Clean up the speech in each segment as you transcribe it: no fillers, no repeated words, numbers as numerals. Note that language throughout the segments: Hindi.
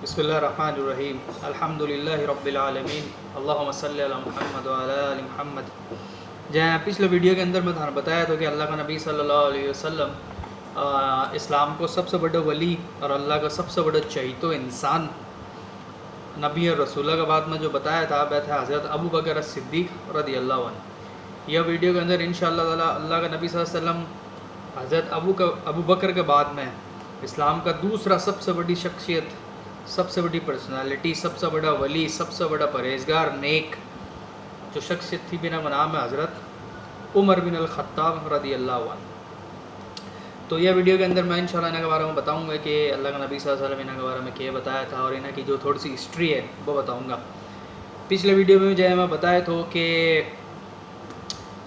बिस्मिल्लाहिर्रहमानिर्रहीम अल्हम्दुलिल्लाहि रब्बिल आलमीन अल्लाहुम्मा सल्लि अला मुहम्मद व अला आलि मुहम्मद। जहाँ पिछले वीडियो के अंदर मैं थाने बताया था कि अल्लाह का नबी सल्लल्लाहु अलैहि वसल्लम इस्लाम को सबसे बड़ा वली और अल्लाह का सबसे बड़ा चहीतो इंसान नबी और रसूल के बाद में जो बताया था वह था हज़रत अबू बकर सिद्दीक़ रज़ियल्लाहु अन्हु। यह वीडियो के अंदर इंशाअल्लाह ताला अल्लाह का नबी सल्लल्लाहु अलैहि वसल्लम हज़रत अबू बकर के बाद में इस्लाम का दूसरा सबसे बड़ी शख्सियत, सबसे बड़ी पर्सनालिटी, सबसे बड़ा वली, सबसे बड़ा परहेजगार नेक जो शख्सियत थी बिना नाम है हज़रत उमर बिन अल ख़त्ताब रज़ियल्लाहु अन्हु। तो यह वीडियो के अंदर मैं इंशाल्लाह इन्हों के बारे में बताऊंगा कि अल्लाह का नबी सल्लल्लाहु अलैहि वसल्लम इन्हों के बारे में क्या बताया था और इन्हों की जो थोड़ी सी हिस्ट्री है वो बताऊंगा। पिछले वीडियो में जो है मैं बताया था कि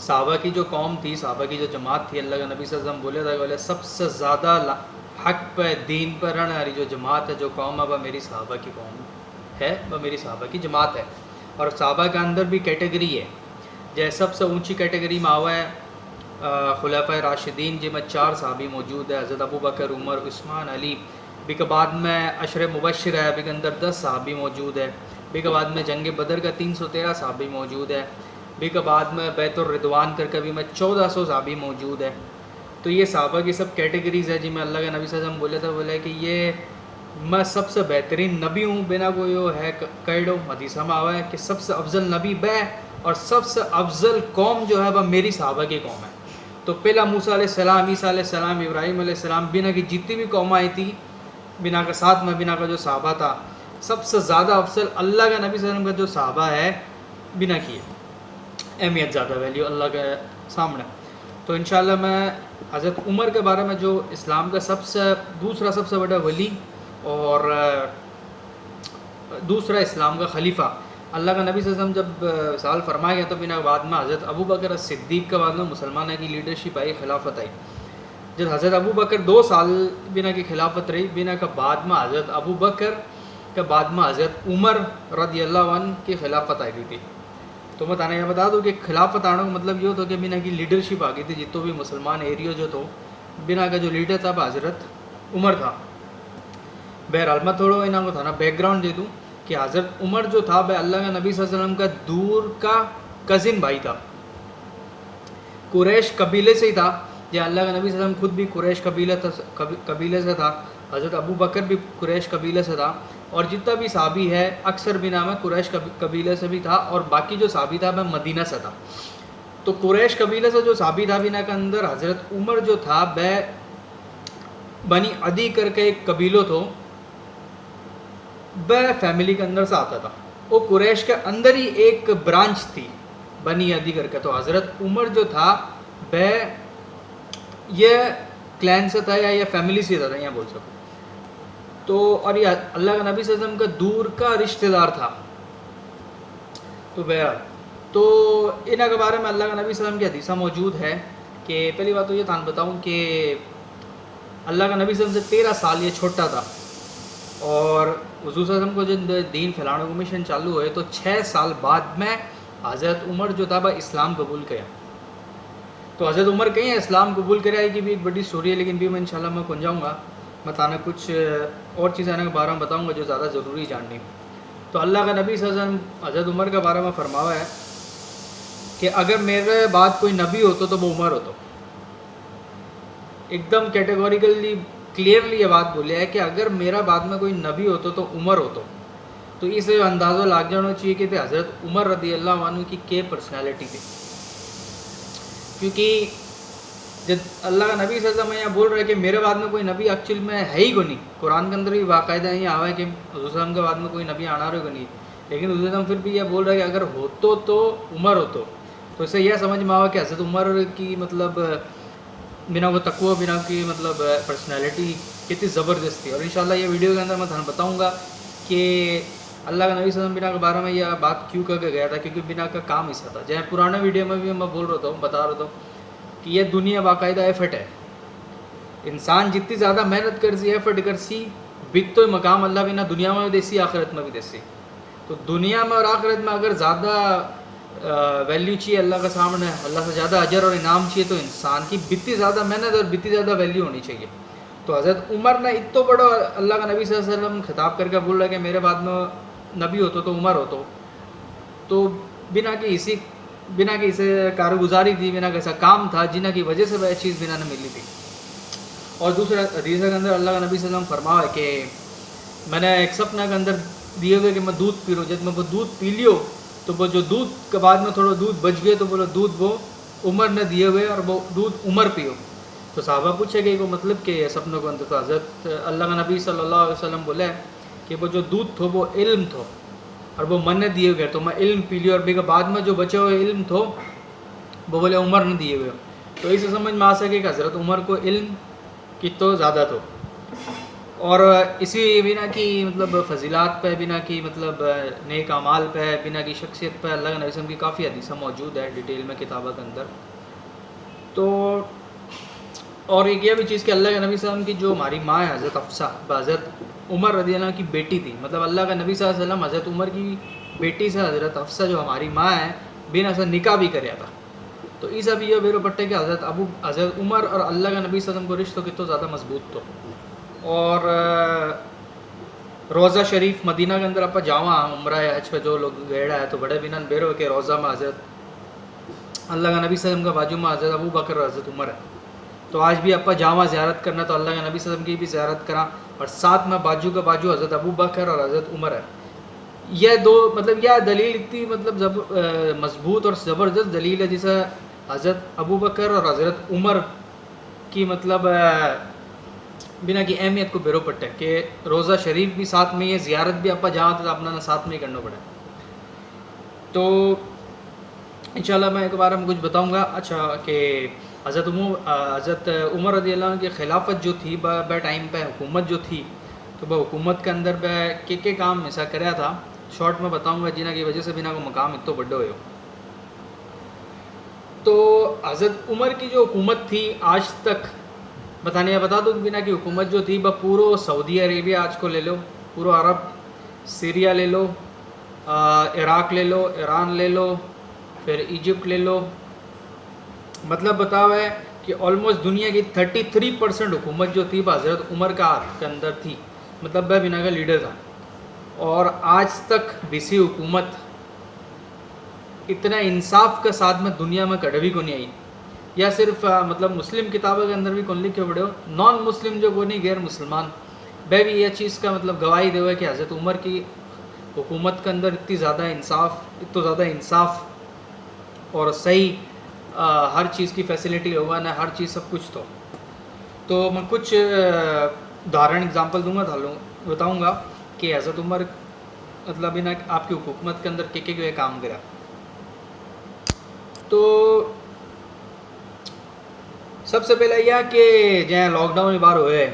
सहाबा की जो कौम थी, सहाबा की जो जमात थी, अल्लाह का नबी सल्लल्लाहु अलैहि वसल्लम बोले था बोले सबसे ज़्यादा हक पे दीन पर रहने वाली जो जमात है, जो कौम है, वह मेरी सहाबा की कौम है, वह मेरी सहाबा की जमात है। और सहाबा के अंदर भी कैटेगरी है, जैसे सबसे ऊंची कैटेगरी में आवा है खुलाफा राशिदीन जिनमें 4 सहाबी मौजूद है, हज़रत अबू बकर, उमर, उस्मान, अली। भी के बाद में अशर मुबशर है, भी के अंदर 10 सहाबी मौजूद है। भी के बाद में जंग बदर का 313 सहाबी मौजूद है। भी के बाद में बैतुर रिदवान करके भी में 1400 सहाबी मौजूद है। तो ये सहाबा की सब कैटेगरीज़ है जिनमें अल्लाह के नबी सल्लल्लाहु अलैहि वसल्लम बोले थे बोले कि ये मैं सबसे बेहतरीन नबी हूँ, बिना कोई है कैडो हदीसा में आवा है कि सबसे अफजल नबी बै और सबसे अफजल कौम जो है वह मेरी सहाबा की कौम है। तो पहला मूसा अलैहिस्सलाम, ईसा अलैहिस्सलाम, इब्राहीम अलैहिस्सलाम, बिना की जितनी भी कौम आई थी, बिना के साथ में बिना का जो सहाबा था, सबसे ज़्यादा अफजल अल्लाह के नबी सल्लल्लाहु अलैहि वसल्लम का जो सहाबा है बिना की अहमियत ज़्यादा वैल्यू अल्लाह के सामने। तो इंशाल्लाह मैं हज़रत उमर के बारे में जो इस्लाम का दूसरा सबसे बड़ा वली और दूसरा इस्लाम का खलीफा अल्लाह का नबी सल्लल्लाहु अलैहि वसल्लम जब साल फरमाया गया तो बिना बाद में हज़रत अबू बकर सिद्दीक़ के बाद में मुसलमानों की लीडरशिप आई, खिलाफत आई। जब हज़रत अबू बकर 2 साल बिना की खिलाफत रही, बिना के बाद में हज़रत अबू बकर के बाद में हज़रत उमर रज़ियल्लाहु अन्हु की खिलाफत आई गई थी। तो मैं ताने यह बता दूँ कि खिलाफत आने का मतलब ये होता कि बिना की लीडरशिप आ गई थी, जितो भी मुसलमान एरिया जो तो बिना का जो लीडर था हज़रत उमर था। बहरहाल मैं थोड़ा इन्हों को था ना बैकग्राउंड दे दूँ कि हज़रत उमर जो था वह अल्लाह का नबी सल्लल्लाहु अलैहि वसल्लम का दूर का कज़िन भाई था, कुरैश कबीले से ही था। या अल्लाह का नबी सल्लल्लाहु अलैहि वसल्लम खुद भी कुरैश कबीले से था, हज़रत अबू बकर भी कुरैश कबीले से था, और जितना भी साहबी है अक्सर बिना में कुरैश कबीले से भी था, और बाकी जो साहबी था वह मदीना से था। तो कुरैश कबीले से जो साहबी था बिना के अंदर हज़रत उमर जो था वह बनी अदी करके एक कबीलो तो वह फैमिली के अंदर से आता था। वो कुरैश के अंदर ही एक ब्रांच थी बनी अदी करके। तो हज़रत उमर जो था वह यह क्लैन से था या यह फैमिली से था यहाँ बोल सको तो। और ये अल्लाह का नबी सल्लल्लाहु अलैहि वसल्लम का दूर का रिश्तेदार था। तो बहरहाल तो इन्हों के बारे में अल्लाह का नबी सल्लल्लाहु अलैहि वसल्लम की हदीसा मौजूद है कि पहली बात तो ये थान बताऊँ कि अल्लाह का नबी सल्लल्लाहु अलैहि वसल्लम से 13 साल ये छोटा था, और हुज़ूर सल्लल्लाहु अलैहि वसल्लम को जब दीन फैलाने को मिशन चालू हुए तो 6 साल बाद में हज़रत उमर जो था वह इस्लाम कबूल किया। तो हज़रत उमर कहीं इस्लाम कबूल कराई की भी एक बड़ी स्टोरी है, लेकिन भी मैं इंशाल्लाह मैं पहुँच जाऊँगा। मैं ताना कुछ और चीज़ें के बारे में बताऊँगा जो ज़्यादा ज़रूरी जाननी। तो अल्लाह का नबी सल्लल्लाहु अलैहि वसल्लम हज़रत उमर के बारे में फरमावा है कि अगर मेरे बाद कोई नबी होता तो वो उमर होता। एकदम कैटेगोरिकली क्लियरली ये बात बोली है कि अगर मेरा बाद में कोई नबी होता तो उमर होता। तो इसे अंदाज़ा लाग जाना चाहिए कि हज़रत उमर रज़ियल्लाहु अन्हु की क्या पर्सनैलिटी थी, क्योंकि जब अल्लाह का नबी सल्लल्लाहु अलैहि वसल्लम यहाँ बोल रहा है कि मेरे बाद में कोई नबी एक्चुअल में है ही को नहीं। कुरान के अंदर भी बाकायदा ये आवा है कि हुज़ूर सल्लल्लाहु के बाद में कोई नबी आना रहे को नहीं, लेकिन हुज़ूर सल्लल्लाहु फिर भी यह बोल रहा है कि अगर होतो तो उमर होतो। तो इससे यह समझ में आवा कि हज़रत उमर की मतलब बिना वो तकवा, बिना की मतलब पर्सनैलिटी कितनी ज़बरदस्त थी। और इंशाल्लाह ये वीडियो के अंदर मैं थाने बताऊँगा कि अल्लाह का नबी सल्लल्लाहु अलैहि वसल्लम बिना के बारे में यह बात क्यों करके गया था, क्योंकि बिना का काम ऐसा था। जैसे पुराने वीडियो में भी मैं बोल रहा था, बता रहा था कि यह दुनिया बाकायदा एफर्ट है। इंसान जितनी ज़्यादा मेहनत कर सी, एफर्ट कर सी, बिक तो मकाम अल्लाह बिना दुनिया में भी देसी, आखिरत में भी देसी। तो दुनिया में और आखिरत में अगर ज़्यादा वैल्यू चाहिए अल्लाह के सामने, अल्लाह से ज़्यादा अजर और इनाम चाहिए, तो इंसान की बितनी ज़्यादा मेहनत और बितनी ज़्यादा वैल्यू होनी चाहिए। तो हज़रत उमर ने इतो बड़ो अल्लाह का नबी सल्लल्लाहु अलैहि वसल्लम खिताब करके बोल रहा है कि मेरे बाद में नबी हो तो उमर हो तो बिना की इसे कारगुजारी थी, बिना कैसा काम था जिन्ना की वजह से वह चीज़ बिना ने मिली थी। और दूसरा हदीस के अंदर अल्लाह का नबी सल्लल्लाहु अलैहि वसल्लम फरमा है कि मैंने एक सपना के अंदर दिए हुए कि मैं दूध पी रहा हूँ, जब मैं वो दूध पी लियो तो वो जो दूध के बाद में थोड़ा दूध बच गए तो बोलो दूध वो उमर ने दिए हुए और वो दूध उमर पियो। तो साहबा पूछे कि वो मतलब कि सपनों को अंदर, तो हज़रत अल्लाह का नबी सल्लल्लाहु अलैहि वसल्लम बोले कि वो जो दूध थो वो इल्म थो और वो मन ने दिए हुए, तो मैं इल्म पी लियो और भी बाद में जो बचे हुए इल्म थो वो बोले उमर ने दिए हुए। तो इसे समझ में आ सके कि हज़रत उमर को इल्म की तो ज़्यादा तो, और इसी बिना की मतलब फजीलात पे, बिना की मतलब नेक अमाल पे, बिना की शख्सियत पे अल्लाह के नबी वसल्लम की काफ़ी हदीसा मौजूद है डिटेल में किताबों के अंदर। तो और एक यह भी चीज़ कि अल्लाह के नबी वसल्लम की जो हमारी माँ है हज़रत हफ्सा, हज़रत उमर रज़ी अल्लाह की बेटी थी, मतलब अल्लाह का नबी सल्लल्लाहु अलैहि वसल्लम हज़रत उमर की बेटी से हज़रत हफ्सा जो हमारी माँ है बिना से निकाह भी कराया था। तो इस अभी ये बेरो पट्टे कि हज़रत उमर और अल्लाह का नबी सल्लल्लाहु अलैहि वसल्लम को रिश्तों कितना ज़्यादा मजबूत तो। और रोज़ा शरीफ मदीना के अंदर आप जावा उम्रा हज पे जो लोग गेड़ा है तो बड़े बिना बेरो के रोज़ा में हज़रत अल्लाह का नबी सल्लल्लाहु अलैहि वसल्लम का बाजू में हज़रत अबू बकर और हज़रत उमर है। तो आज भी आप जावा ज़ियारत करना तो अल्लाह का नबी सल्लल्लाहु अलैहि वसल्लम की भी ज़ियारत करा और साथ में बाजू का बाजू हज़रत अबू बकर और हज़रत उमर है। यह दो मतलब यह दलील इतनी मतलब मजबूत और ज़बरदस्त दलील है जिसे हज़रत अबू बकर और हज़रत उमर की मतलब बिना की अहमियत को बेरो पट्टे कि रोज़ा शरीफ भी साथ में, ये ज़ियारत भी आप जहाँ तो अपना साथ में ही करना पड़े। तो इंशाल्लाह मैं एक बार में कुछ बताऊंगा। अच्छा कि हज़रत उमर रज़ी अल्लाह की खिलाफत जो थी ब टाइम पे हुकूमत जो थी तो वह हुकूमत के अंदर के काम ऐसा कराया था, शॉर्ट में बताऊंगा जिन्हें की वजह से बिना को मकाम इतो बड़े हो। तो हज़रत उमर की जो हुकूमत थी आज तक बता दूँ बिना की हुकूमत जो थी वह पूरा सऊदी अरेबिया आज को ले लो, पूरा अरब, सीरिया ले लो, इराक़ ले लो, ईरान ले लो, फिर इजिप्ट ले लो, मतलब बताओ है कि ऑलमोस्ट दुनिया की 33% हुकूमत जो थी वह हज़रत उमर का हाथ के अंदर थी, मतलब वह बिना का लीडर था। और आज तक बीसी हुकूमत इतना इंसाफ के साथ में दुनिया में कड़वी को नहीं आई, या सिर्फ मतलब मुस्लिम किताबों के अंदर भी कौन लिखे बड़े हो, नॉन मुस्लिम जो वो नहीं गैर मुसलमान वह भी यह चीज़ का मतलब गवाही दे हुए कि हज़रत उमर की हुकूमत के अंदर इतनी ज़्यादा इंसाफ और सही हर चीज़ की फैसिलिटी होगा ना, हर चीज़ सब कुछ। तो मैं कुछ उदाहरण एग्जांपल दूंगा, बताऊंगा कि हज़रत उमर मतलब बिना आपकी हुकूमत के अंदर के काम करा। तो सबसे पहले यह कि जहाँ लॉकडाउन बार हुए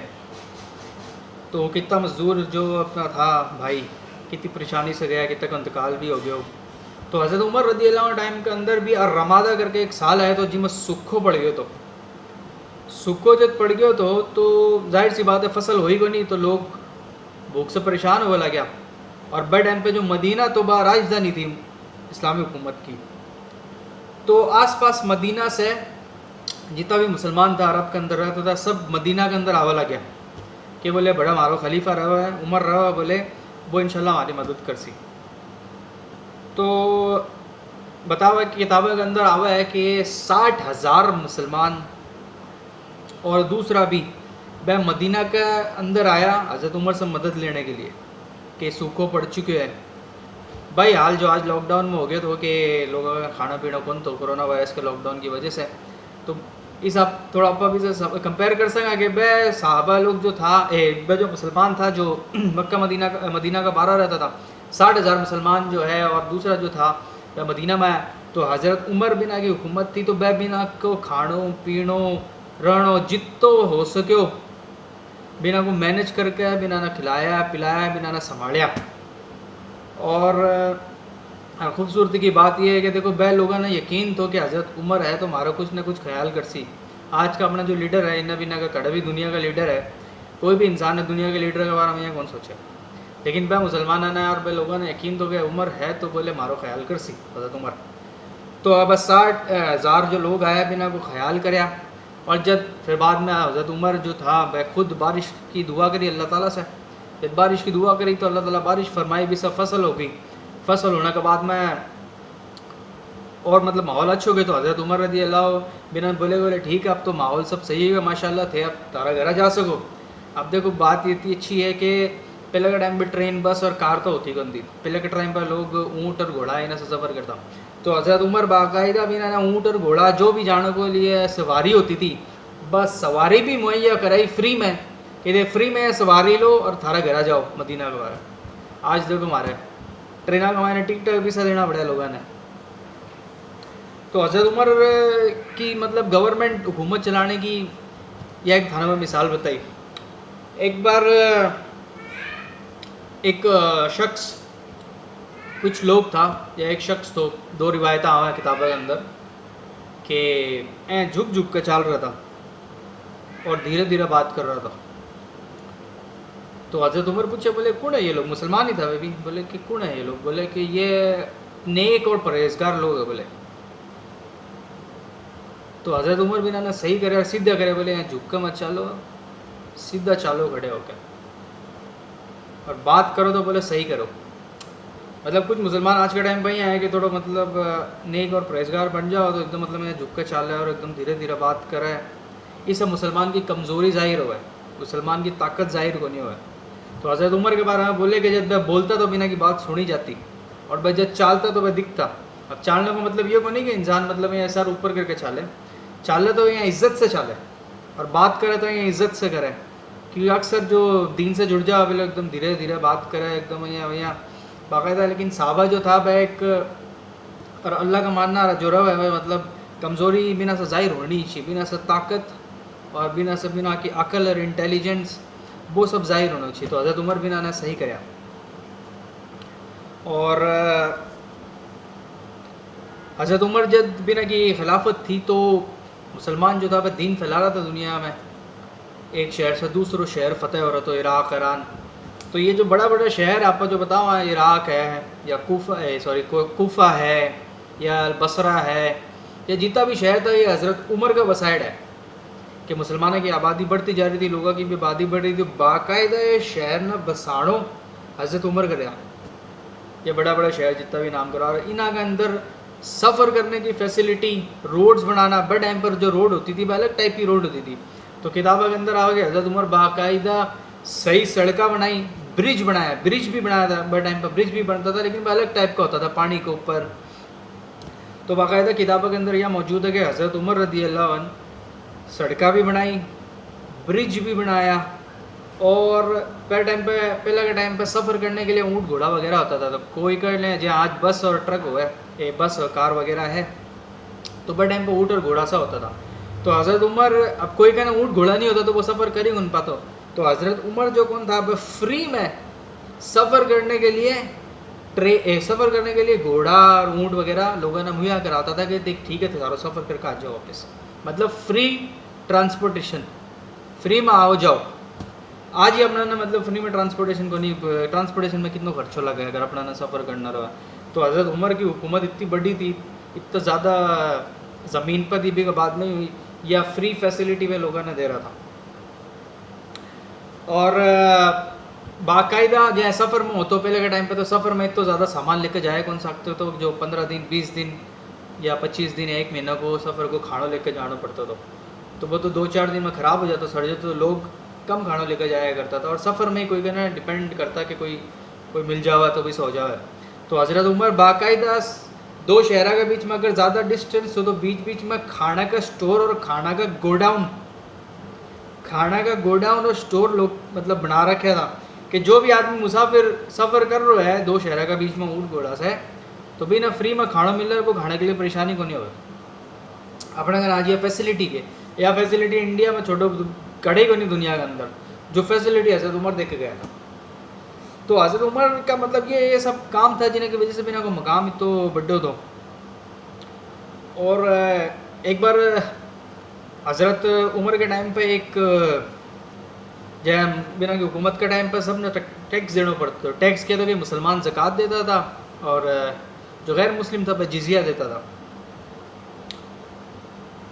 तो कितना मजदूर जो अपना था भाई कितनी परेशानी से गया, कितना का इंतकाल भी हो गया। तो हज़रत उमर रज़ी अल्लाह टाइम के अंदर भी और रमादा करके एक साल आया तो जिसमें सूखो पड़ गयो, तो सूखो जब पड़ गयो तो जाहिर सी बात है फसल हो ही को नहीं, तो लोग भूख से परेशान होने लग गया। और बड़े टाइम पे जो मदीना तो बाहर राजधानी थी इस्लामी हुकूमत की, तो आसपास मदीना से जितना भी मुसलमान था अरब के अंदर रहता था सब मदीना के अंदर आवा लग गया कि बोले बड़ा मारो खलीफा रहा है उमर रहा, बोले वो इंशाल्लाह हमारी मदद कर सी। तो बतावा कि किताबों के अंदर आवा है कि 60,000 मुसलमान और दूसरा भी वह मदीना के अंदर आया हज़रत उमर से मदद लेने के लिए कि सूखो पड़ चुके हैं भाई। हाल जो आज लॉकडाउन में हो गया तो कि लोगों का खाना पीना कौन तो कोरोना वायरस के लॉकडाउन की वजह से, तो इस आप थोड़ा आप भी से कंपेयर कर सकें कि वह साहबा लोग जो था वह जो मुसलमान था जो मक्का मदीना का बारह रहता था, 60,000 मुसलमान जो है और दूसरा जो था वह मदीना में आया। तो हज़रत उमर बिना की हुकूमत थी तो वह बिना को खानो पीनो रहनो जितो हो सको बिना को मैनेज करके बिना ना खिलाया पिलाया बिना ना संभालिया। और खूबसूरती की बात यह है कि देखो वह लोगों ने यकीन तो कि हज़रत उमर है तो हमारा कुछ ना कुछ ख्याल कर सी। आज का अपना जो लीडर है इन्ना बिना का कड़वी दुनिया का लीडर है, कोई भी इंसान है दुनिया के लीडर के बारे में यह कौन सोचे, लेकिन वह मुसलमान ने और वह लोगों ने यकीन तो कि उमर है तो बोले मारो ख्याल कर सी हज़रत उमर। तो अब 60,000 जो लोग आए बिना को ख्याल कराया और जब फिर बाद में हज़रत उमर जो था वह खुद बारिश की दुआ करी अल्लाह ताला से। जब बारिश की दुआ करी तो अल्लाह ताला बारिश फरमाई भी, सब फसल हो गई। फसल होने के बाद में और मतलब माहौल अच्छे हो गए तो हज़रत उमर रदी अल्लाह बिना बोले ठीक है अब तो माहौल सब सही है माशाल्लाह थे, अब तारा घर जा सको। अब देखो बात इतनी अच्छी है कि पहले के टाइम पे ट्रेन बस और कार तो होती कौन थी। पहले के टाइम पर लोग ऊँट और घोड़ा इन्हें से सफ़र करता, तो हज़रत उमर बाकायदा बिना ना ऊँट और घोड़ा जो भी जाने को लिए सवारी होती थी, बस सवारी भी मुहैया कराई फ्री में कि फ्री में सवारी लो और थारा घर जाओ मदीना के बारे। आज देखो हमारे ट्रेन का हमारे टिकट भी सा देना पड़ा लोगों ने। तो हज़रत उमर की मतलब गवर्नमेंट हुकूमत चलाने की यह एक थाना में मिसाल बताई। एक बार एक शख्स, कुछ लोग था या एक शख्स तो, दो रिवायत आवा किताबों के अंदर कि झुक झुक के चल रहा था और धीरे धीरे बात कर रहा था। तो हज़रत उमर पूछे, बोले कौन है ये लोग? मुसलमान ही था वे भी। बोले कि कौन है ये लोग? बोले कि ये नेक और परहेजगार लोग है। बोले तो हज़रत उमर बिना ना सही करे, सीधा करे, बोले यहाँ झुक के मत चलो, सीधा चालो खड़े होकर, और बात करो तो बोले सही करो। मतलब कुछ मुसलमान आज के टाइम पे ही आए कि थोड़ा मतलब नेक और परहेजगार बन जाओ तो एकदम मतलब झुक के चाल और एकदम धीरे धीरे बात करे। ये सब मुसलमान की कमज़ोरी जाहिर हुआ है, मुसलमान की ताकत जाहिर को नहीं हुआ है। तो हज़रत उमर के बारे में बोले कि जब वह बोलता तो बिना की बात सुनी जाती, और वह जब चालता तो वह दिखता। अब चालने का मतलब ये को नहीं कि इंसान मतलब यहाँ सर ऊपर करके चाले, चाले तो यहाँ इज़्ज़त से चाले, और बात करे तो यहाँ इज़्ज़त से करे। क्योंकि अक्सर जो दीन से जुड़ जाए वे एकदम धीरे धीरे बात करे, एकदम यहाँ बाकायदा। लेकिन साहबा जो था वह एक, और अल्लाह का मानना जो रहा है मतलब कमज़ोरी बिना से जाहिर होनी चाहिए, बिना से ताकत और बिना की अकल और इंटेलिजेंस वो सब जाहिर होना चाहिए। तो हज़रत उमर बिना ने सही कराया। और हज़रत उमर जब बिना की खिलाफत थी तो मुसलमान जो था वह दीन फैला रहा था दुनिया में, एक शहर से दूसरों शहर फतेह हो रहा तो इराक़, ईरान। तो ये जो बड़ा बड़ा शहर आपको जो बताओ, इराक़ है या कोफा है या बसरा है या जितना भी शहर था, ये हज़रत उमर का वसाइड है कि मुसलमानों की आबादी बढ़ती जा रही थी, लोगों की भी आबादी बढ़ रही थी। बाकायदा ये शहर न बसाड़ो हज़रत उमर कर, ये बड़ा बड़ा शहर जितना भी नाम करा, इन्हों के अंदर सफ़र करने की फैसिलिटी, रोड्स बनाना, बड़े टाइम पर जो रोड होती थी वह अलग टाइप की रोड होती थी। तो किताबों के अंदर आ गया हज़रत उमर बाकायदा सही सड़का बनाई, ब्रिज बनाया, ब्रिज भी बनाया था, बड़े टाइम पर ब्रिज भी बनता था लेकिन वह अलग टाइप का होता था पानी के ऊपर। तो बाकायदा किताबों के अंदर यह मौजूद है कि हज़रत उमर रदी अल्लाह अन्हु सड़का भी बनाई, ब्रिज भी बनाया, और पहले के टाइम पे सफ़र करने के लिए ऊँट घोड़ा वगैरह होता था। तो कोई कर लें जो आज बस और ट्रक हुआ है, बस और कार वगैरह है, तो बड़े टाइम पे ऊँट और घोड़ा सा होता था। तो हज़रत उमर, अब कोई कहना ऊँट घोड़ा नहीं होता तो वो सफ़र कर ही नहीं पाता। तो हज़रत उमर जो कौन था वह फ्री में सफ़र करने के लिए घोड़ा और ऊँट वगैरह लोगों ने मुहैया कराता था कि देख ठीक है सारा सफ़र करके आ जाओ वापस, मतलब फ्री ट्रांसपोर्टेशन, फ्री में आओ जाओ। आज ही अपना ना मतलब फ्री में ट्रांसपोर्टेशन को नहीं, ट्रांसपोर्टेशन में कितना खर्चो लगा है अगर अपना ना सफ़र करना रहा। तो हज़रत उमर की हुकूमत इतनी बड़ी थी, इतना ज़्यादा ज़मीन पर थी भी बाद में हुई, या फ्री फैसिलिटी में लोगों ने दे रहा था। और बाकायदा जो सफ़र में हो तो पहले के टाइम पे तो सफ़र में इतना ज़्यादा सामान लेकर जाए कौन सकते हो, तो जो 15 दिन 20 दिन या 25 दिन या 1 महीना को सफ़र को खाना लेकर जाना पड़ता था, तो वो तो 2-4 दिन में ख़राब हो जाता, सड़ जाता, तो लोग कम खाना लेकर जाया करता था। और सफ़र में कोई कहना डिपेंड करता कि कोई मिल जावा तो भी सो जाए। तो हज़रत उमर बाकायदा दो शहरों के बीच में अगर ज़्यादा डिस्टेंस हो तो बीच बीच में खाना का स्टोर और खाना का गोडाउन और स्टोर लोग मतलब बना रखा था कि जो भी आदमी मुसाफिर सफ़र कर रहा है दो शहरों के बीच में ऊँट घोड़ा से, तो भी ना फ्री में खाना मिल रहा है, वो खाने के लिए परेशानी को नहीं होगा। अपने अगर आज ये फैसिलिटी के या फैसिलिटी इंडिया में छोड़ो कड़े को नहीं, दुनिया के अंदर जो फैसिलिटी हज़रत उमर देख के गया था। तो हज़रत उमर का मतलब ये सब काम था जिन्हें की वजह से बिना को मकाम तो बड्डो दो। और एक बार हज़रत उमर के टाइम पे एक जब बिना की हुकूमत के टाइम पर सब ने टैक्स देना पड़ता था। टैक्स क्या था कि मुसलमान ज़कात देता था और जो गैर मुस्लिम था वह जिजिया देता था।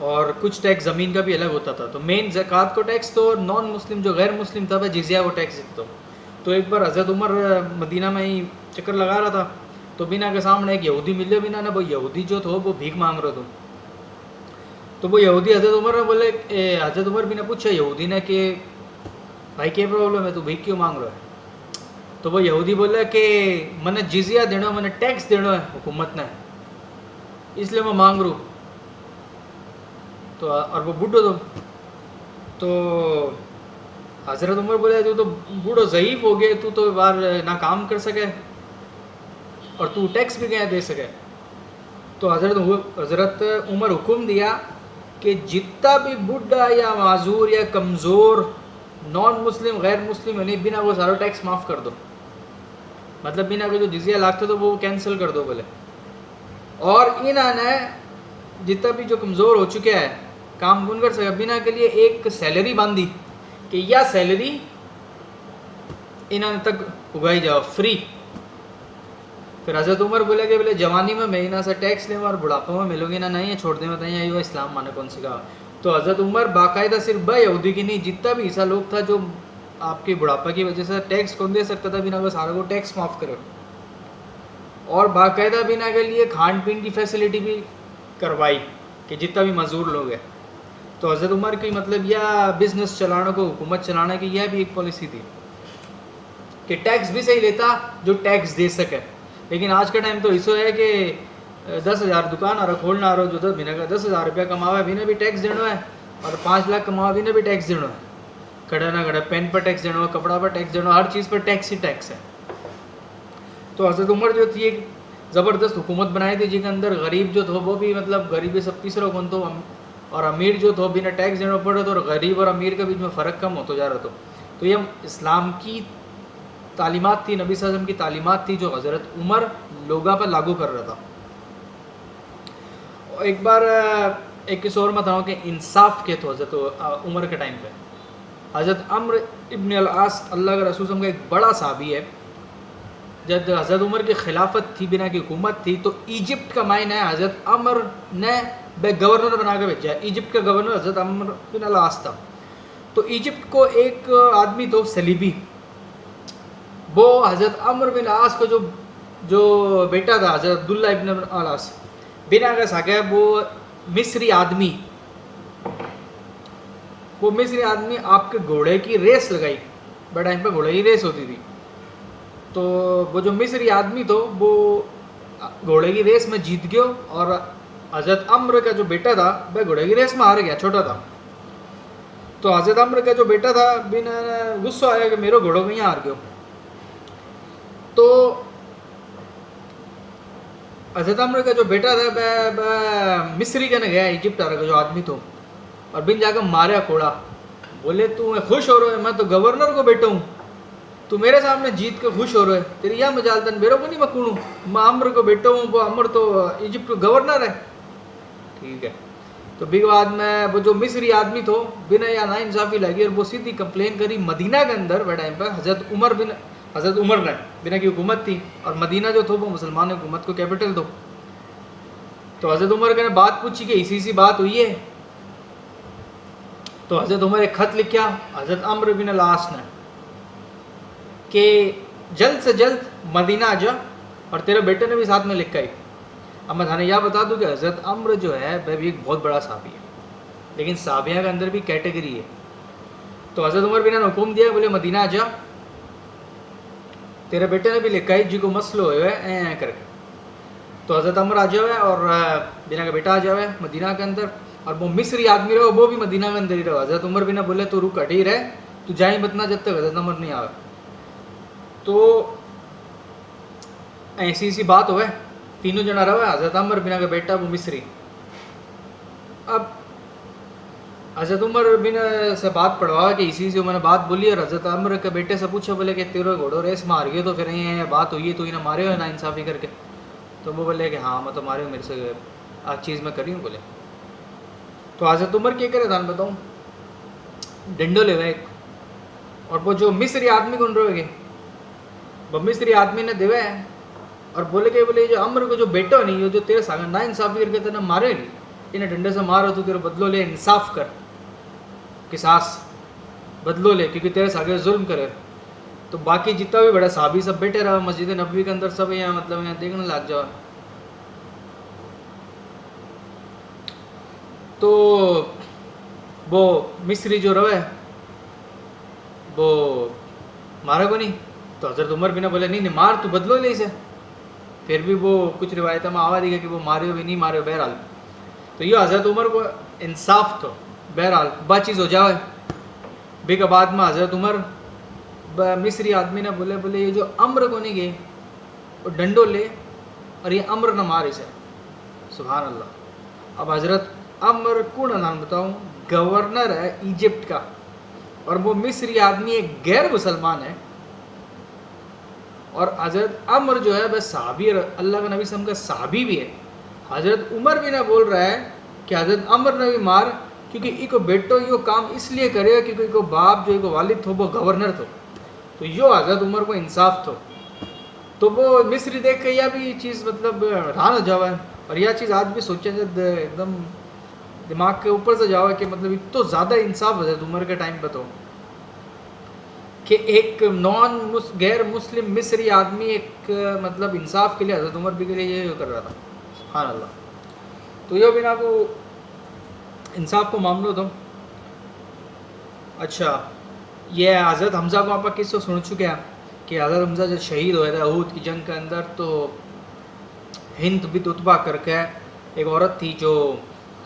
और कुछ टैक्स ज़मीन का भी अलग होता था। तो मेन ज़कात को टैक्स तो नॉन मुस्लिम जो गैर मुस्लिम था वह जिजिया को टैक्स देता। तो एक बार हज़रत उमर मदीना में ही चक्कर लगा रहा था, तो बिना के सामने एक यहूदी मिले। बिना ना वो यहूदी जो था वो भीख मांग रहा था। तो वो यहूदी हज़रत उमर ने बोले, हज़रत उमर भी ने पूछा यहूदी ने कि भाई क्या प्रॉब्लम है, तू भीख क्यों मांग रहा है? तो वो यहूदी बोला कि मैंने जिजिया देना, मैंने टैक्स देना है हुकूमत ने, इसलिए मैं मांग रहा हूँ। तो और वो बूढ़ो तो हज़रत उमर बोले तू तो बूढ़ो ज़ईफ़ हो गए, तू तो बार ना काम कर सके और तू टैक्स भी क्या दे सके। तो हज़रत उमर हुक्म दिया कि जितना भी बूढ़ा या माजूर या कमज़ोर नॉन मुस्लिम गैर मुस्लिम यानी बिना वो सारा टैक्स माफ़ कर दो, मतलब बिना को जो जिजिया लागते तो वो कैंसिल कर दो बोले। और इन्होंने जितना भी जो कमज़ोर हो चुके हैं काम कौन कर सके, बिना के लिए एक सैलरी बांधी कि यह सैलरी इन्होंने तक उगाई जाओ फ्री। फिर हज़रत उमर बोले कि बोले जवानी में मैं इना से टैक्स लेवा और बुढ़ापा में मिलोगे ना, नहीं है छोड़ दे मत, नहीं वो इस्लाम माने कौन सी कहा। तो हज़रत उमर बाकायदा सिर्फ ब यहूदी की नहीं, जितना भी ऐसा लोग था जो आपके बुढ़ापा की वजह से टैक्स कौन दे सकता था, बिना वो सारे को टैक्स माफ़ करो। और बाकायदा बिना के लिए खान पीन की फैसिलिटी भी करवाई कि जितना भी मजदूर लोग हैं। तो हज़रत उमर की मतलब यह बिज़नेस चलाने को, हुकूमत चलाने की यह भी एक पॉलिसी थी कि टैक्स भी सही लेता जो टैक्स दे सके। लेकिन आज का टाइम तो ऐसा है कि 10,000 दुकान और खोलना आ रहा जो 10 महीने का 10,000 रुपया कमावा बिना भी टैक्स देना है, और 5 लाख कमावा बिना भी टैक्स देना है। खड़ा ना खड़ा पेन पर टैक्स देना, कपड़ा पर टैक्स देना, हर चीज़ पर टैक्स ही टैक्स है। तो हज़रत उमर जो थी एक ज़बरदस्त हुकूमत बनाई थी जिसके अंदर गरीब जो था वो भी मतलब गरीबी सब तीसरा कौन तो, और अमीर जो था बिना टैक्स देना पड़ा तो, और गरीब और अमीर के बीच में फ़र्क कम होता जा रहा था। तो ये इस्लाम की तालीमात थी, नबी सल्लल्लाहु अलैहि वसल्लम की तालीमात थी जो हज़रत उमर लोगों पर लागू कर रहा था। और एक बार एक किस और बताऊँ कि इंसाफ के तो हज़रत उमर के टाइम पे हज़रत अम्र इब्न अल-आस अल्लाह के रसूल का एक बड़ा साहबी है। जब हज़रत उमर की खिलाफत थी, बिना की हुकूमत थी, तो इजिप्ट का मायना है हज़रत अमर ने गवर्नर बना के भेजा। इजिप्ट का गवर्नर हज़रत अम्र बिन अल-आस था। तो इजिप्ट को एक आदमी तो सलीबी, वो हज़रत अम्र बिन आस का जो बेटा था हज़रत अब्दुल्ला इब्न अल-आस बिना का साका, वो मिस्री आदमी, आपके घोड़े की रेस लगाई। बड़े टाइम पे घोड़े की रेस होती थी। तो वो जो मिस्री आदमी तो वो घोड़े की रेस में जीत गया, और हज़रत अम्र का जो बेटा था वह घोड़े की रेस में हार गया, छोटा था। तो हज़रत अम्र का जो बेटा था बिना गुस्सा आया कि मेरे घोड़ों को यहाँ हार गया। तो हज़रत अम्र का जो बेटा था वह मिस्री के ने गया इजिप्ट का जो आदमी तो, और बिन जाकर मारा कोड़ा। बोले तू खुश हो रहा है, मैं तो गवर्नर को बेटा हूँ, तू मेरे सामने जीत के खुश हो रहा है, तेरी यह मजाल तन मेरे को नहीं मकूणू, मैं अम्र को बेटा हूँ, वो अम्र तो इजिप्ट का गवर्नर है। ठीक है। तो बिग बाद में वो जो मिस्री आदमी तो बिना या ना इंसाफ़ी लगी और वो सीधी कंप्लेन करी मदीना के अंदर। वह टाइम पर हज़रत उमर ने बिना की हुकूमत थी, और मदीना जो थो वो मुसलमान हुकूमत को कैपिटल दो। तो हज़रत उमर ने बात पूछी कि इसी बात हुई है। तो हज़रत उमर एक ख़त लिखा हज़रत अम्र बिन अल-आस ने कि जल्द से जल्द मदीना आ जा, और तेरे बेटे ने भी साथ में लिखा ही। अब मैं थाने यह बता दूं कि हज़रत अम्र जो है वह भी एक बहुत बड़ा साहबी है, लेकिन साहबिया के अंदर भी कैटेगरी है। तो हज़रत उमर बिन ने हुक्म दिया, बोले मदीना आ जा, तेरे बेटे ने भी लिखा ही जी को मसलो है करके। तो हज़रत अम्र आ जाए और बिना का बेटा आ जाए मदीना के अंदर, और वो मिस्री आदमी रहो वो भी मदीना के अंदर ही रहो। हज़रत उमर बिना बोले तो रुक हटी रहे, तू जा ही मतना जब तक हज़रत उमर नहीं आवे। तो ऐसी बात हो, तीनों जना रहा है, हज़रत अमर बिना का बेटा वो मिस्री। अब हज़रत उमर बिन से बात पढ़वा कि इसी से मैंने बात बोली, और हज़रत अमर के बेटे से पूछा, बोले कि तेरे घोड़ो रेस मार गए तो फिर ये बात हुई है, तो इन्हें मारे हो ना इंसाफ़ी करके। तो वो बोले कि हाँ मैं तो मारे हूँ, मेरे से आज चीज़ मैं करी हूँ बोले। तो हज़रत उमर क्या करे था बताऊँ, डंडो ले गए, और वो जो मिस्री आदमी कौन रहोगे, वो मिस्री आदमी ने देवे और बोले कि बोले जो अम्र को जो बेटा नहीं, जो तेरे सागर ना इंसाफ़ी करके तेने मारे नहीं, इन्हें डंडे से मारो तो तेरे बदलो ले, इंसाफ कर, किसास बदलो ले, क्योंकि तेरे सागे जुल्म करे। तो बाकी जितना भी बड़ा साहबी सब बैठे रहा मस्जिद नबवी के अंदर, सब यहाँ मतलब यहाँ देखने लग जाओ। तो वो मिस्री जो रवे वो मारा को नहीं, तो हज़रत उमर भी ना बोले नहीं नहीं मार, तू बदलो ले इसे। फिर भी वो कुछ रिवायत में आवा दी कि वो मारे भी नहीं मारे, बहरहाल तो ये हज़रत उमर को इंसाफ तो बहरहाल बात चीज़ हो जाए। बे के बाद में हज़रत उमर मिस्री आदमी ने बोले बोले ये जो अम्र को नहीं गए वो डंडो ले और ये अम्र न मार इसे। सुभान अल्लाह। अब हज़रत अम्र कौन नाम बताऊँ, गवर्नर है इजिप्ट का, और वो मिस्री आदमी एक गैर मुसलमान है। और हज़रत अम्र जो है वह साहबी, अल्लाह का नबी सल्लल्लाहु अलैहि वसल्लम का साहबी भी है। हज़रत उमर भी ना बोल रहा है कि हज़रत अम्र ने भी मार, क्योंकि इको बेटो यो काम इसलिए करे क्योंकि इको बाप जो इको वालिद थो वो गवर्नर थो, तो यो हज़रत उमर को इंसाफ थो। तो वो मिस्री देख के यह भी चीज़ मतलब हैरान हो जावा है। और यह चीज़ आज भी सोचे जब एकदम दिमाग के ऊपर से जावा कि मतलब इतना ज़्यादा इंसाफ हज़रत उमर के टाइम पर तो, कि एक गैर मुस्लिम मिस्री आदमी एक मतलब इंसाफ के लिए हज़रत उमर भी के लिए ये कर रहा था। सुभान अल्लाह। तो ये बिना को इंसाफ को मामलो तो अच्छा, ये हज़रत हमज़ा को आप किससे सुन चुके हैं कि हज़रत हमज़ा जब शहीद हुए थे uhud की जंग के अंदर, तो हिंद बिन उतबा करके एक औरत थी जो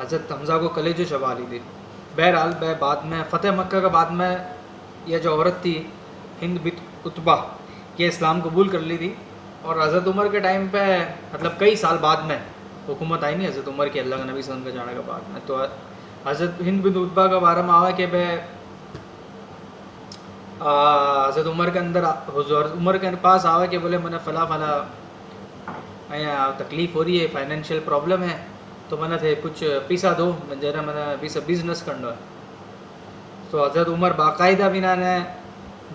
हज़रत हमज़ा को कलेजो चबा ली थी। बहरहाल बाद में फ़तेह मक्का के बाद में यह जो औरत थी हिंद बिन उतबा, ये इस्लाम कबूल कर ली थी। और हज़रत उमर के टाइम पे मतलब कई साल बाद में हुकूमत आई नहीं हज़रत उमर की, अल्लाह के नबी सल्लल्लाहु अलैहि वसल्लम के जाने के बाद में, तो हज़रत हिंद बिन उतबा के बारे में आवा कि हज़रत उमर के अंदर हुज़ूर उमर के पास आवा कि बोले मैंने फ़ला फ़ला तकलीफ़ हो रही है, फाइनेंशियल प्रॉब्लम है, तो मैंने थे कुछ पैसा दो, जरा मैंने बिज़नेस करना है। तो हज़रत उमर बाकायदा बिना ने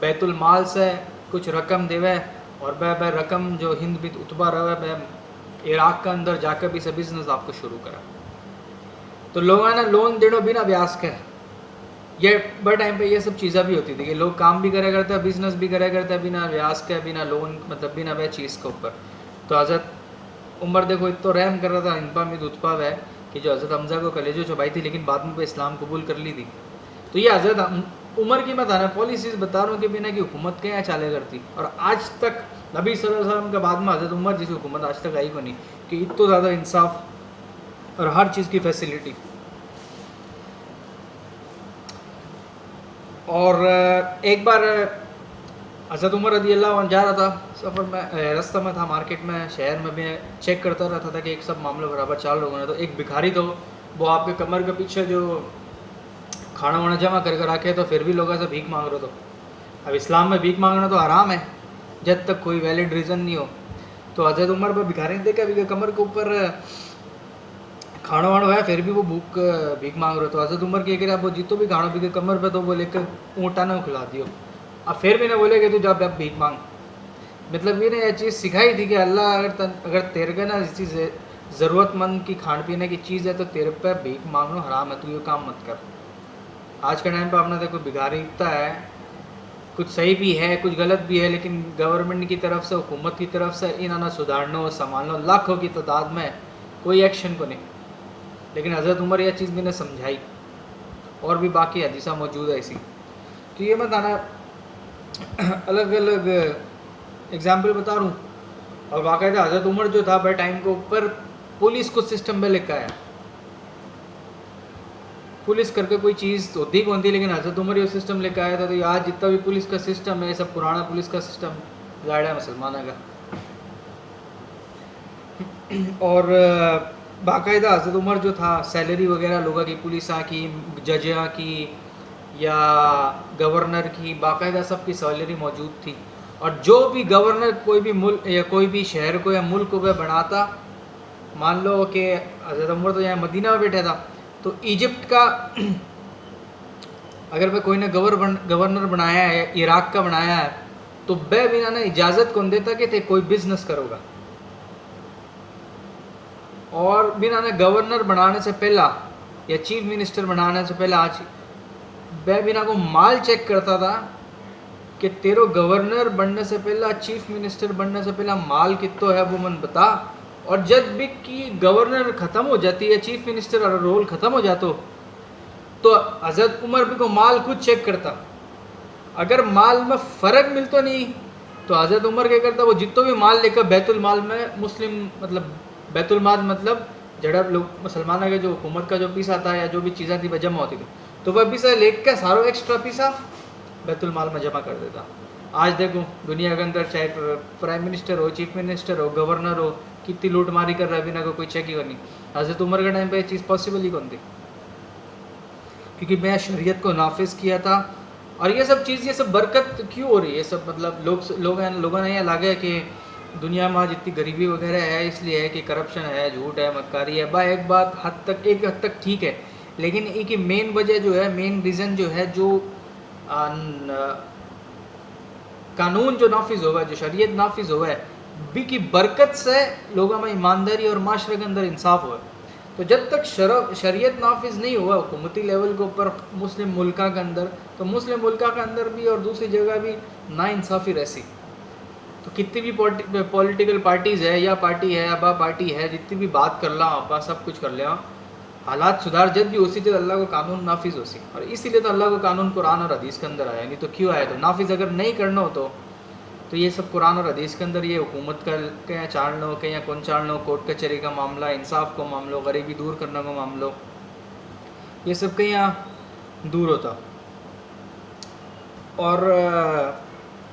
बैतुल माल से कुछ रकम देवे, और वह रकम जो हिंद बिन उतबा रहे वह इराक़ के अंदर जाकर भी से बिज़नेस आपको शुरू करा। तो लोगों ने लोन देना बिना ब्याज के, ये बड़े टाइम पे ये सब चीज़ें भी होती थी कि लोग काम भी करे करते हैं, बिज़नेस भी करे करते हैं बिना ब्याज के, बिना लोन मतलब बिना वह चीज़ के ऊपर। तो हज़रत उमर देखो इतना रहम कर रहा था हिंद बिन उतबा है कि जो हज़रत हमज़ा को कलेजो चबाई थी, लेकिन बाद में वो इस्लाम कबूल कर ली थी। तो ये हज़रत उमर की मैं थाना पॉलिसीज़ बता रहा हूँ कि बिना की हुकूमत क्या चाले करती, और आज तक नबी सल्लल्लाहु अलैहि वसल्लम के बाद में हज़रत उमर जैसी हुकूमत आज तक आई को नहीं कि इतना ज़्यादा इंसाफ और हर चीज़ की फैसिलिटी। और एक बार हज़रत उमर रज़ी अल्लाह अन्हु जा रहा था सफ़र में, रास्ता में था, मार्केट में शहर में मैं चेक करता रहता था कि एक सब मामले बराबर चल रहे हैं। तो एक भिखारी तो वो आपके कमर के पीछे जो खाना वाना जमा कर रखे, तो फिर भी लोगों से भीख मांग रहे। तो अब इस्लाम में भीख मांगना तो हराम है जब तक कोई वैलिड रीज़न नहीं हो। तो हज़रत उमर पर भिखारी ने देखा अभी कमर के ऊपर खाना वाना है, फिर भी वो भीख मांग रहे। तो हज़रत उमर क्या करा, वो जितो भी खाना भी कमर पे, तो वो लेकर ऊँटा ना खिला दियो। अब फिर भी ना बोले कि तू जब भीख मांग, मतलब ये ने यह चीज़ सिखाई थी कि अल्लाह अगर तेरे के ना इसी ज़रूरतमंद की खान पीने की चीज़ है तो तेरे पे भीख मांगना हराम है, तू ये काम मत कर। आज के टाइम पर अपना देखो भिखारी इतना है, कुछ सही भी है कुछ गलत भी है, लेकिन गवर्नमेंट की तरफ से, हुकूमत की तरफ से इन्हें सुधारना संभालना लाखों की तादाद में कोई एक्शन को नहीं। लेकिन हज़रत उमर यह चीज़ मैंने समझाई, और भी बाकी हदीसा मौजूद है इसी। तो ये मैं थाना अलग अलग एग्जाम्पल बता रहा हूँ। और बाकायदा हज़रत उमर जो था बड़े टाइम के ऊपर पुलिस को सिस्टम में लेकर आया। पुलिस करके कोई चीज़ होती कौन थी, लेकिन हज़रत उमर ये सिस्टम लेकर आया था। तो आज जितना भी पुलिस का सिस्टम है सब पुराना पुलिस का सिस्टम गाड़ा है मुसलमानों का। और बाकायदा हज़रत उमर जो था सैलरी वगैरह लोगों की, पुलिस की, जज की या गवर्नर की, बाकायदा सबकी सैलरी मौजूद थी। और जो भी गवर्नर कोई भी मुल्क या कोई भी शहर को या मुल्क को वह बनाता, मान लो कि हज़रत उमर तो यहाँ मदीना में बैठा था, तो इजिप्ट का अगर वह कोई ने गवर्नर बनाया है, इराक़ का बनाया है, तो वह बिना ना इजाज़त कौन देता कि थे कोई बिज़नेस करोगा। और बिना ने गवर्नर बनाने से पहला या चीफ मिनिस्टर बनाने से पहले आज मैं बिना को माल चेक करता था कि तेरो गवर्नर बनने से पहला चीफ मिनिस्टर बनने से पहला माल कितो है वो मन बता। और जब भी कि गवर्नर ख़त्म हो जाती है, चीफ मिनिस्टर और रोल ख़त्म हो जातो, तो हज़रत उमर भी को माल खुद चेक करता। अगर माल में फ़र्क मिलता नहीं तो हज़रत उमर क्या करता, वो जितो भी माल लेकर बैतुल माल में मुस्लिम मतलब बैतुल माल मतलब जड़ा लोग मुसलमानों के जो हुकूमत का जो पीसा था या जो भी चीज़ें थी वह जमा होती थी, तो वह पीसा लेकर के सारो एक्स्ट्रा पीसा बैतुल माल में जमा कर देता। आज देखो दुनिया के अंदर चाहे प्राइम मिनिस्टर हो, चीफ मिनिस्टर हो, गवर्नर हो, कितनी लूट मारी कर रहा है बिना कोई चेक ही करनी। हज़रत उमर के टाइम पे ये चीज़ पॉसिबल ही कौन थी, क्योंकि मैं शरीयत को नाफिज किया था। और ये सब चीज़, ये सब बरकत क्यों हो रही है, ये सब मतलब लोगों ने यह लगा कि दुनिया में आज इतनी गरीबी वगैरह है इसलिए है कि करप्शन है, झूठ है, मक्कारी है। भाई एक बात एक हद तक ठीक है, लेकिन एक मेन वजह जो है, मेन रीज़न जो है, जो कानून जो नाफिज हुआ है, जो शरीयत नाफिज हुआ है, भी की बरकत से लोगों में ईमानदारी और माशरे के अंदर इंसाफ हुआ। तो जब तक शरीयत नाफिज नहीं हुआ हुकूमती लेवल के ऊपर मुस्लिम मुल्का के अंदर, तो मुस्लिम मुल्का के अंदर भी और दूसरी जगह भी नाइंसाफ़ी रहसी। तो कितनी भी पॉलिटिकल पार्टीज़ है या पार्टी है या पार्टी है, जितनी भी बात कर ला आप सब कुछ कर लिया, हालात सुधार जब भी उसी तरह अल्लाह को कानून नाफिज होसी। और इसीलिए तो अल्लाह को कानून कुरान और हदीस के अंदर आया, नहीं तो क्यों आया। तो नाफिज अगर नहीं करना हो तो ये सब कुरान और हदीस के अंदर, ये हुकूमत का कहीं चाड़ लो, कहीं कौन चाड़ लो, कोर्ट कचहरी का मामला, इंसाफ को मामलो, गरीबी दूर करने का मामलो, ये सब कहीं यहाँ दूर होता। और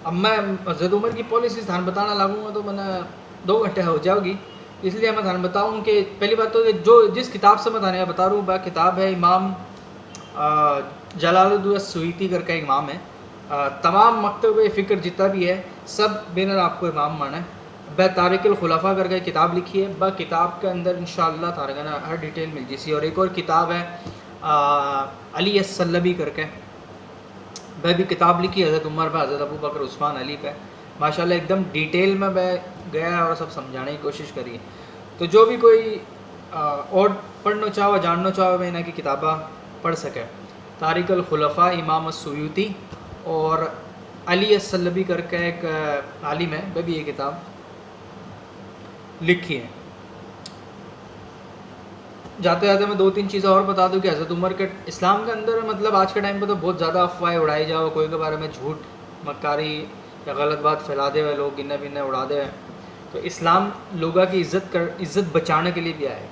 अब मैं हज़रत उमर की पॉलिसीज़ थान बताना लागूंगा तो मैंने 2 घंटे हो जाओगी, इसलिए मैं थान बताऊँ कि पहली बात तो जो जिस किताब से मैं थाने बता रहा हूँ वह किताब है इमाम जलालुद्दीन सुयूती करके एक इमाम है। तमाम मकतब फ़िक्र जितना भी है सब बेनर आपको इमाम माना है। ब तारिकुल खुलफा करके किताब लिखी है, ब किताब के अंदर इंशाअल्लाह तारगना हर डिटेल मिल जैसी। और एक और किताब है अली अस्सलबी करके, वह भी किताब लिखी हज़रत उमर पे, हज़रत अबू बकर, उस्मान, अली पे, माशाल्लाह एकदम डिटेल में वह गया और सब समझाने की कोशिश करी। तो जो भी कोई और पढ़ना चाहो, जानना चाहो, वह इन्हें की किताबा पढ़ सके। तारिकुल खुलफा इमाम सुयूती और अली अस्सलबी करके एक आलिम है, वह भी ये किताब लिखी है। जाते जाते मैं 2-3 चीज़ें और बता दूं कि हज़रत उमर के इस्लाम के अंदर मतलब आज के टाइम पे तो बहुत ज़्यादा अफवाहें उड़ाई जाओ, कोई के बारे में झूठ मक्कारी या गलत बात फैला दे हुए लोग, गिने बिन्ने उड़ा दे। तो इस्लाम लोगों की इज़्ज़त बचाने के लिए भी आया है।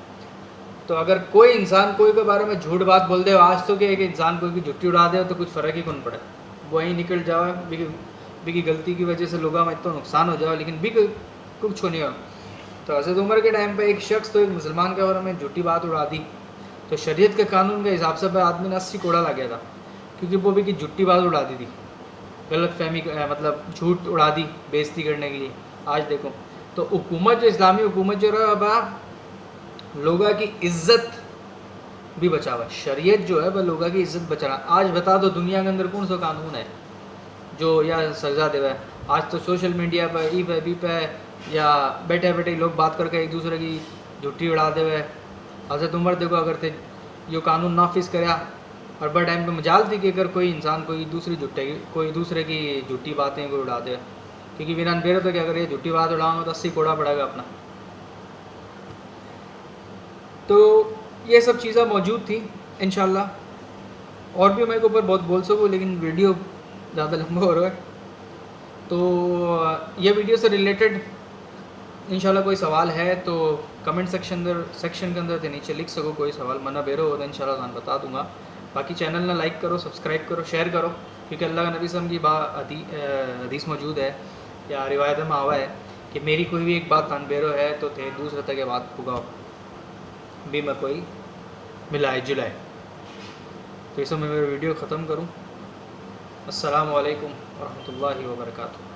तो अगर कोई इंसान कोई के बारे में झूठ बात बोल दे, आज तो क्या एक इंसान कोई की जुट्टी उड़ा दे तो कुछ फ़र्क ही कौन पड़े, वहीं निकल जाओ भी की गलती की वजह से लोगों में इतना नुकसान हो जाओ, लेकिन भी कुछ नहीं हो। तो हज़रत उमर के टाइम पे एक शख्स तो एक मुसलमान के बारे में झूठी बात उड़ा दी, तो शरीयत के कानून के हिसाब से आदमी ने 80 कोड़ा लग गया था, क्योंकि वो भी की झूठी बात उड़ा दी थी, गलत फहमी मतलब झूठ उड़ा दी बेइज्जती करने के लिए। आज देखो तो हुकूमत जो इस्लामी हुकूमत जो रहा अब लोगों की इज्जत भी बचावा, शरीयत जो है वह लोगों की इज्जत बचाना। आज बता दो दुनिया के अंदर कौन सा कानून है जो या सजा देवा है। आज तो सोशल मीडिया पर ई पे बी पे या बैठे बैठे लोग बात करके एक दूसरे की झूठी उड़ा दे हुए। हज़रत उमर देखो अगर थे यो कानून नाफिज कराया और बड़े टाइम पे मजाल थी कि अगर कोई इंसान कोई दूसरे की झूठी बातें कोई उड़ा दे, क्योंकि बिना बेरे तो क्या करिए झूठी बात उड़ाऊंगा तो 80 कोड़ा पड़ेगा अपना। तो ये सब चीज़ें मौजूद थी इंशाल्लाह। और भी मेरे को ऊपर बहुत बोल सकूँ, लेकिन वीडियो ज़्यादा लंबा हो रहा है। तो ये वीडियो से रिलेटेड इंशाल्लाह कोई सवाल है तो कमेंट सेक्शन के अंदर के नीचे लिख सको, कोई सवाल मना बेरो हो तो इंशाल्लाह मैं बता दूंगा। बाकी चैनल ना लाइक करो, सब्सक्राइब करो, शेयर करो, क्योंकि अल्लाह का नबी सल्लल्लाहु अलैहि वसल्लम की हदीस मौजूद है या रिवायत में आवा है कि मेरी कोई भी एक बात तन बेरो है तो थे दूसरे तक बात पुगाओ भी मैं कोई मिलाए जुलाए। तो इस समय मैं वीडियो ख़त्म करूँ। अस्सलामु अलैकुम वरहमतुल्लाहि वबरकातुहू।